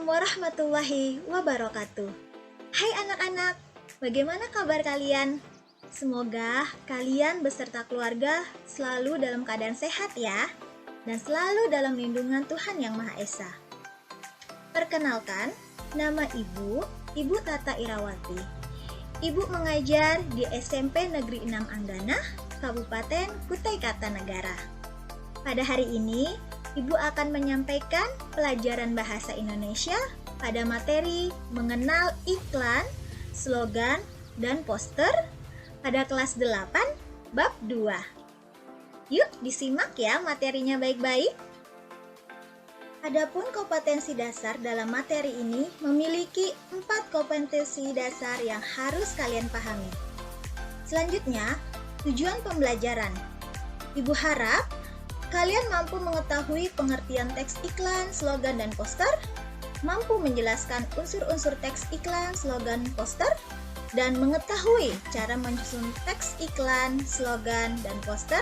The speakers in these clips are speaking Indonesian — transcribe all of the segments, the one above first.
Assalamualaikum warahmatullahi wabarakatuh. Hai anak-anak, bagaimana kabar kalian? Semoga kalian beserta keluarga selalu dalam keadaan sehat ya, dan selalu dalam lindungan Tuhan Yang Maha Esa. Perkenalkan, nama Ibu Tata Irawati. Ibu mengajar di SMP Negeri 6 Anggana, Kabupaten Kutai Kartanegara. Pada hari ini, Ibu akan menyampaikan pelajaran bahasa Indonesia pada materi mengenal iklan, slogan, dan poster pada kelas 8, bab 2. Yuk disimak ya materinya baik-baik. Adapun kompetensi dasar dalam materi ini memiliki 4 kompetensi dasar yang harus kalian pahami. Selanjutnya, tujuan pembelajaran. Ibu harap kalian mampu mengetahui pengertian teks iklan, slogan, dan poster, mampu menjelaskan unsur-unsur teks iklan, slogan, poster, dan mengetahui cara menyusun teks iklan, slogan, dan poster,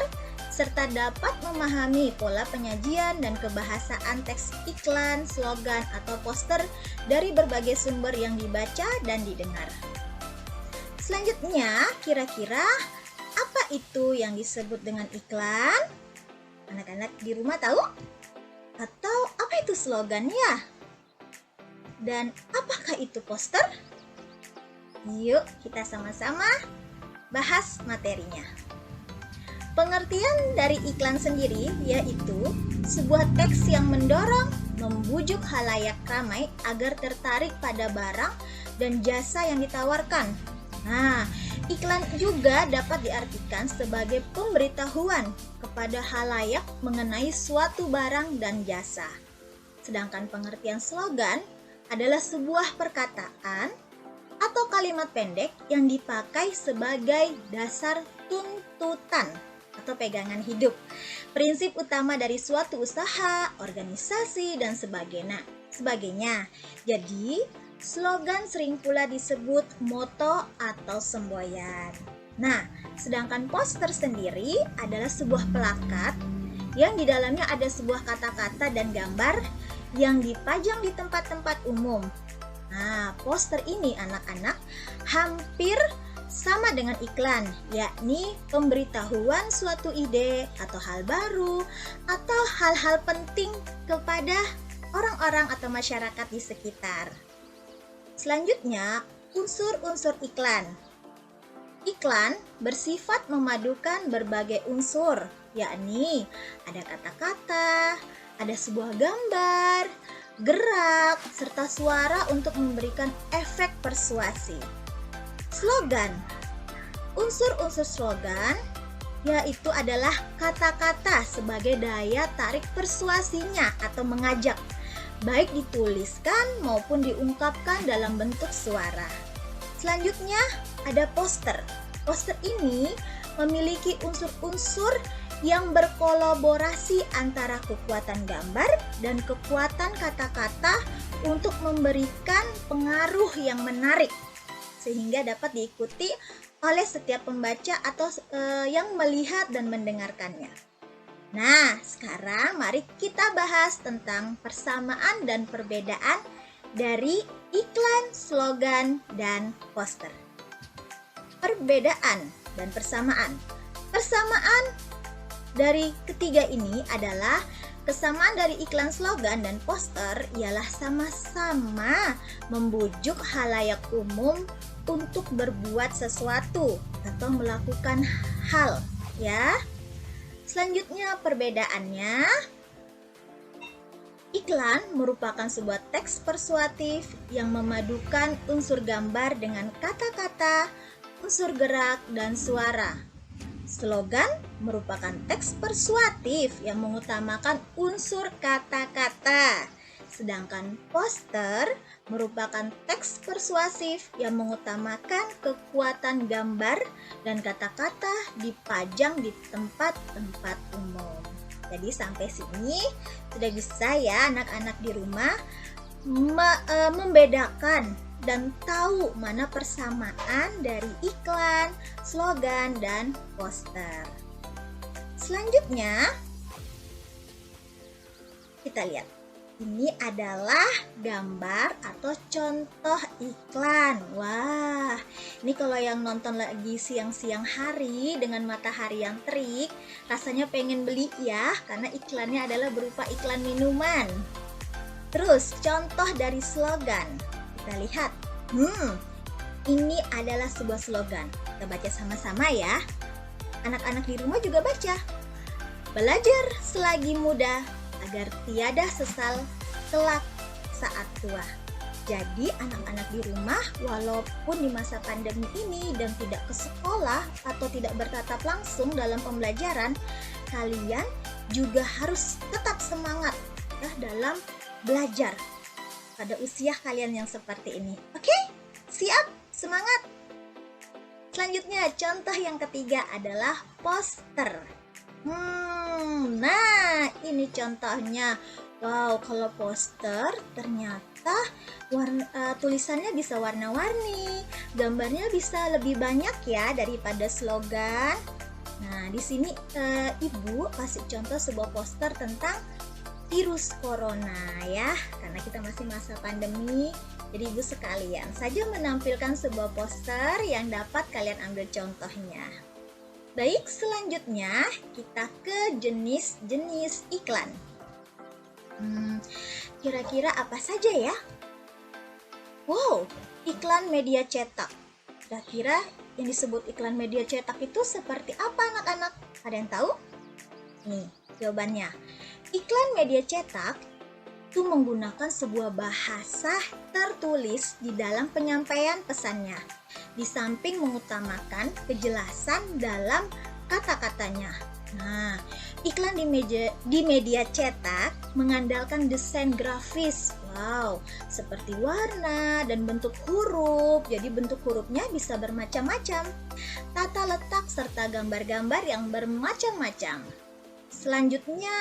serta dapat memahami pola penyajian dan kebahasaan teks iklan, slogan, atau poster dari berbagai sumber yang dibaca dan didengar. Selanjutnya, kira-kira apa itu yang disebut dengan iklan? Anak-anak di rumah tahu? Atau apa itu slogannya? Dan apakah itu poster? Yuk kita sama-sama bahas materinya. Pengertian dari iklan sendiri yaitu sebuah teks yang mendorong, membujuk khalayak ramai agar tertarik pada barang dan jasa yang ditawarkan. Nah, iklan juga dapat diartikan sebagai pemberitahuan kepada khalayak mengenai suatu barang dan jasa. Sedangkan pengertian slogan adalah sebuah perkataan atau kalimat pendek yang dipakai sebagai dasar tuntutan atau pegangan hidup, prinsip utama dari suatu usaha, organisasi, dan sebagainya. Jadi, slogan sering pula disebut moto atau semboyan. Nah, sedangkan poster sendiri adalah sebuah plakat yang di dalamnya ada sebuah kata-kata dan gambar yang dipajang di tempat-tempat umum. Nah, poster ini anak-anak hampir sama dengan iklan, yakni pemberitahuan suatu ide atau hal baru atau hal-hal penting kepada orang-orang atau masyarakat di sekitar. Selanjutnya, unsur-unsur iklan. Iklan bersifat memadukan berbagai unsur, yakni ada kata-kata, ada sebuah gambar, gerak, serta suara untuk memberikan efek persuasi. Slogan. Unsur-unsur slogan yaitu adalah kata-kata sebagai daya tarik persuasinya atau mengajak, baik dituliskan maupun diungkapkan dalam bentuk suara. Selanjutnya ada poster. Poster ini memiliki unsur-unsur yang berkolaborasi antara kekuatan gambar dan kekuatan kata-kata untuk memberikan pengaruh yang menarik sehingga dapat diikuti oleh setiap pembaca atau yang melihat dan mendengarkannya. Nah, sekarang mari kita bahas tentang persamaan dan perbedaan dari iklan, slogan, dan poster. Perbedaan dan persamaan. Persamaan dari ketiga ini adalah kesamaan dari iklan, slogan, dan poster ialah sama-sama membujuk khalayak umum untuk berbuat sesuatu atau melakukan hal, ya. Selanjutnya perbedaannya, iklan merupakan sebuah teks persuasif yang memadukan unsur gambar dengan kata-kata, unsur gerak, dan suara. Slogan merupakan teks persuasif yang mengutamakan unsur kata-kata. Sedangkan poster merupakan teks persuasif yang mengutamakan kekuatan gambar dan kata-kata dipajang di tempat-tempat umum. Jadi sampai sini sudah bisa ya anak-anak di rumah membedakan dan tahu mana persamaan dari iklan, slogan, dan poster. Selanjutnya kita lihat Ini adalah gambar atau contoh iklan. Wah, ini kalau yang nonton lagi siang-siang hari dengan matahari yang terik, rasanya pengen beli ya, karena iklannya adalah berupa iklan minuman. Terus, contoh dari slogan. Kita lihat. Ini adalah sebuah slogan. Kita baca sama-sama ya. Anak-anak di rumah juga baca. Belajar selagi muda agar tiada sesal kelak saat tua. Jadi anak-anak di rumah walaupun di masa pandemi ini dan tidak ke sekolah atau tidak bertatap langsung dalam pembelajaran, kalian juga harus tetap semangat ya, dalam belajar pada usia kalian yang seperti ini. Oke? Siap? Semangat! Selanjutnya, contoh yang ketiga adalah poster. Nah, ini contohnya. Wow, kalau poster ternyata tulisannya bisa warna-warni, gambarnya bisa lebih banyak ya daripada slogan. Nah, di sini Ibu kasih contoh sebuah poster tentang virus corona ya, karena kita masih masa pandemi. Jadi Ibu sekalian saja menampilkan sebuah poster yang dapat kalian ambil contohnya. Baik, selanjutnya kita ke jenis-jenis iklan. Kira-kira apa saja ya? Wow, iklan media cetak. Kira-kira yang disebut iklan media cetak itu seperti apa anak-anak? Ada yang tahu? Nih, jawabannya. Iklan media cetak itu menggunakan sebuah bahasa tertulis di dalam penyampaian pesannya. Di samping mengutamakan kejelasan dalam kata-katanya. Nah, iklan di media cetak mengandalkan desain grafis. Wow, seperti warna dan bentuk huruf. Jadi bentuk hurufnya bisa bermacam-macam. Tata letak serta gambar-gambar yang bermacam-macam. Selanjutnya,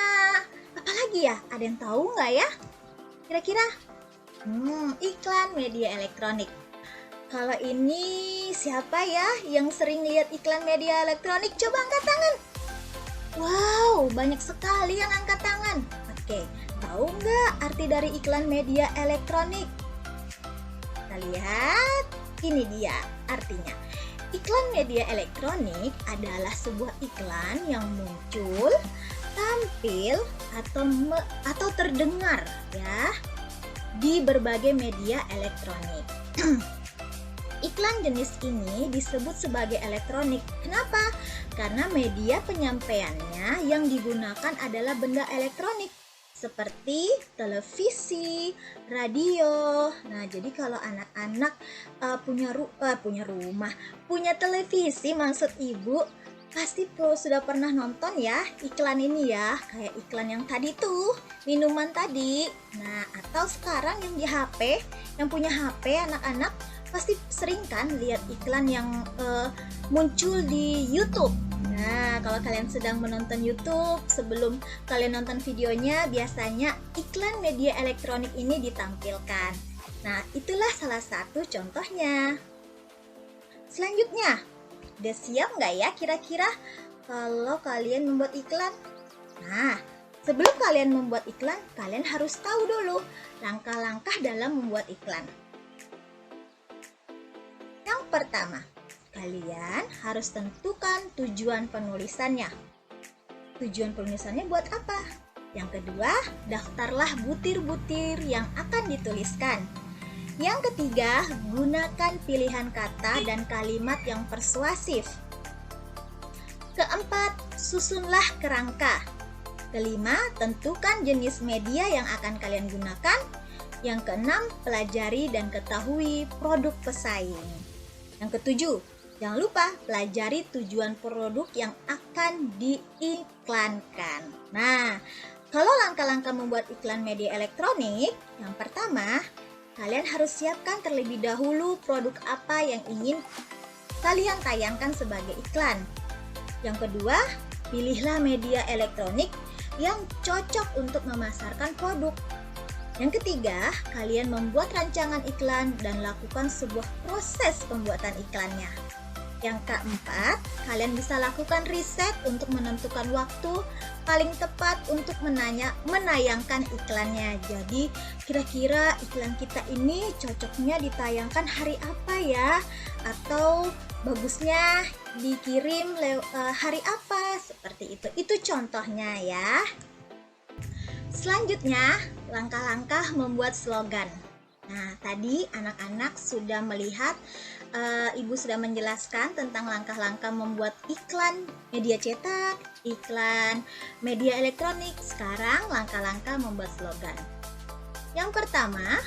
apa lagi ya? Ada yang tahu nggak ya? Kira-kira? Iklan media elektronik. Kalau ini siapa ya yang sering lihat iklan media elektronik? Coba angkat tangan. Wow, banyak sekali yang angkat tangan. Oke, tahu nggak arti dari iklan media elektronik? Kita lihat, ini dia artinya. Iklan media elektronik adalah sebuah iklan yang muncul, tampil, atau terdengar ya di berbagai media elektronik. Iklan jenis ini disebut sebagai elektronik. Kenapa? Karena media penyampaiannya yang digunakan adalah benda elektronik seperti televisi, radio. Nah, jadi kalau anak-anak punya televisi, maksud Ibu, pasti sudah pernah nonton ya iklan ini ya, kayak iklan yang tadi tuh, minuman tadi. Nah, atau sekarang yang di HP, yang punya HP anak-anak pasti sering kan lihat iklan yang muncul di YouTube. Nah, kalau kalian sedang menonton YouTube, sebelum kalian nonton videonya, biasanya iklan media elektronik ini ditampilkan. Nah, itulah salah satu contohnya. Selanjutnya, udah siap nggak ya kira-kira kalau kalian membuat iklan? Nah, sebelum kalian membuat iklan, kalian harus tahu dulu langkah-langkah dalam membuat iklan. Yang pertama, kalian harus tentukan tujuan penulisannya. Tujuan penulisannya buat apa? Yang kedua, daftarlah butir-butir yang akan dituliskan. Yang ketiga, gunakan pilihan kata dan kalimat yang persuasif. Keempat, susunlah kerangka. Kelima, tentukan jenis media yang akan kalian gunakan. Yang keenam, pelajari dan ketahui produk pesaing. Yang ketujuh, jangan lupa pelajari tujuan produk yang akan diiklankan. Nah, kalau langkah-langkah membuat iklan media elektronik, yang pertama, kalian harus siapkan terlebih dahulu produk apa yang ingin kalian tayangkan sebagai iklan. Yang kedua, pilihlah media elektronik yang cocok untuk memasarkan produk. Yang ketiga, kalian membuat rancangan iklan dan lakukan sebuah proses pembuatan iklannya. Yang keempat, kalian bisa lakukan riset untuk menentukan waktu paling tepat untuk menayangkan iklannya. Jadi kira-kira iklan kita ini cocoknya ditayangkan hari apa ya? Atau bagusnya dikirim hari apa? Seperti itu. Itu contohnya ya. Selanjutnya, langkah-langkah membuat slogan. Nah, tadi anak-anak sudah melihat, Ibu sudah menjelaskan tentang langkah-langkah membuat iklan media cetak, iklan media elektronik. Sekarang langkah-langkah membuat slogan. Yang pertama,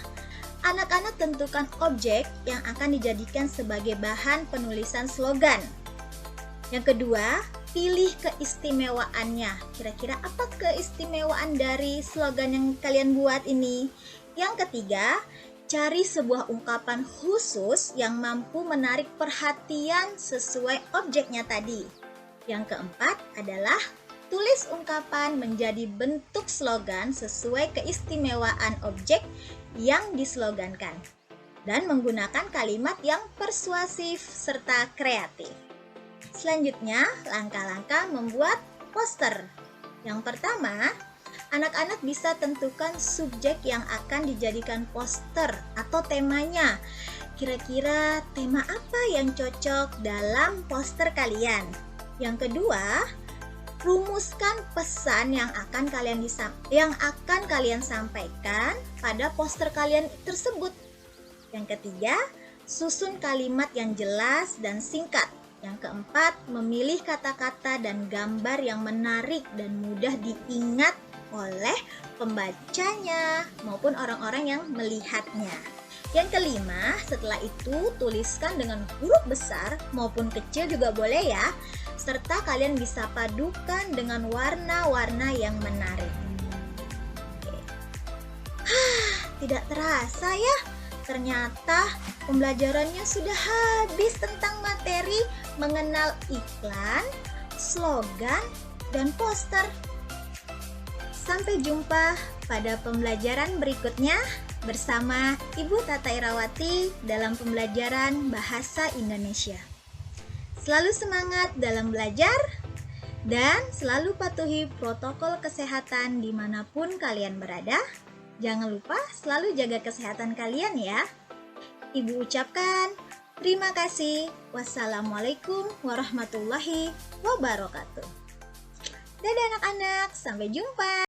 anak-anak tentukan objek yang akan dijadikan sebagai bahan penulisan slogan. Yang kedua, pilih keistimewaannya. Kira-kira apa keistimewaan dari slogan yang kalian buat ini? Yang ketiga, cari sebuah ungkapan khusus yang mampu menarik perhatian sesuai objeknya tadi. Yang keempat adalah tulis ungkapan menjadi bentuk slogan sesuai keistimewaan objek yang dislogankan dan menggunakan kalimat yang persuasif serta kreatif. Selanjutnya, langkah-langkah membuat poster. Yang pertama, anak-anak bisa tentukan subjek yang akan dijadikan poster atau temanya. Kira-kira tema apa yang cocok dalam poster kalian? Yang kedua, rumuskan pesan yang akan kalian sampaikan pada poster kalian tersebut. Yang ketiga, susun kalimat yang jelas dan singkat. Yang keempat, memilih kata-kata dan gambar yang menarik dan mudah diingat oleh pembacanya maupun orang-orang yang melihatnya. Yang kelima, setelah itu tuliskan dengan huruf besar maupun kecil juga boleh ya, serta kalian bisa padukan dengan warna-warna yang menarik. Tidak terasa ya, ternyata pembelajarannya sudah habis tentang materi mengenal iklan, slogan, dan poster. Sampai jumpa pada pembelajaran berikutnya bersama Ibu Tata Irawati dalam pembelajaran Bahasa Indonesia. Selalu semangat dalam belajar dan selalu patuhi protokol kesehatan dimanapun kalian berada. Jangan lupa selalu jaga kesehatan kalian ya. Ibu ucapkan terima kasih. Wassalamualaikum warahmatullahi wabarakatuh. Dadah anak-anak, sampai jumpa.